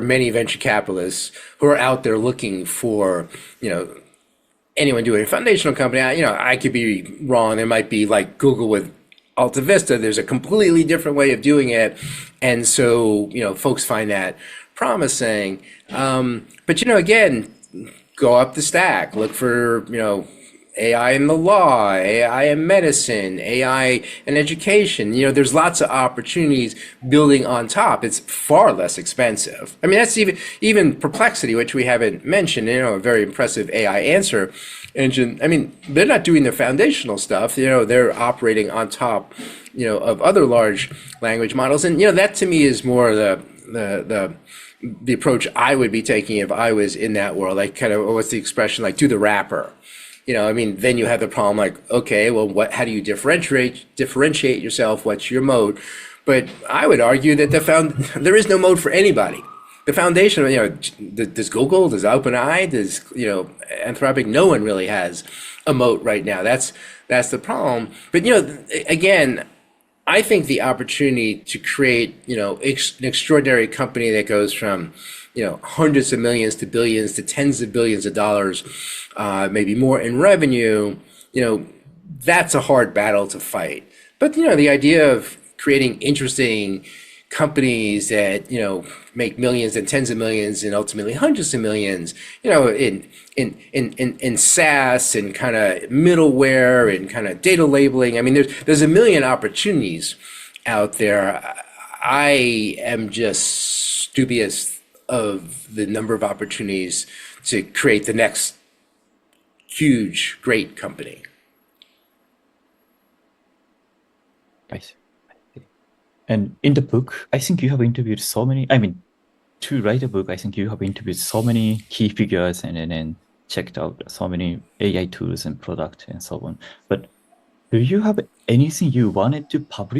many venture capitalists who are out there looking for, anyone doing a foundational company. I could be wrong. There might be like Google with Alta Vista. There's a completely different way of doing it. And so, folks find that promising. But, again, go up the stack, look for, AI in the law, AI in medicine, AI in education. There's lots of opportunities building on top. It's far less expensive. I mean, that's even Perplexity, which we haven't mentioned, a very impressive AI answer engine. I mean, they're not doing the foundational stuff. They're operating on top, of other large language models. And, that to me is more the approach I would be taking if I was in that world. Like, kind of, what's the expression? Like, do the wrapper. Then you have the problem like, okay, well, how do you differentiate yourself? What's your mode? But I would argue that there is no mode for anybody. The foundation, does Google, does OpenAI, does, Anthropic, no one really has a moat right now. That's the problem. But, again, I think the opportunity to create, an extraordinary company that goes from, hundreds of millions to billions to tens of billions of dollars, maybe more in revenue, that's a hard battle to fight. But, the idea of creating interesting companies that, make millions and tens of millions and ultimately hundreds of millions, in SaaS and kind of middleware and kind of data labeling. I mean, there's a million opportunities out there. I am just dubious of the number of opportunities to create the next huge, great company. Right. And in the book, I think you have interviewed so many, to write a book, I think you have interviewed so many key figures and then checked out so many AI tools and products and so on. But do you have anything you wanted to publish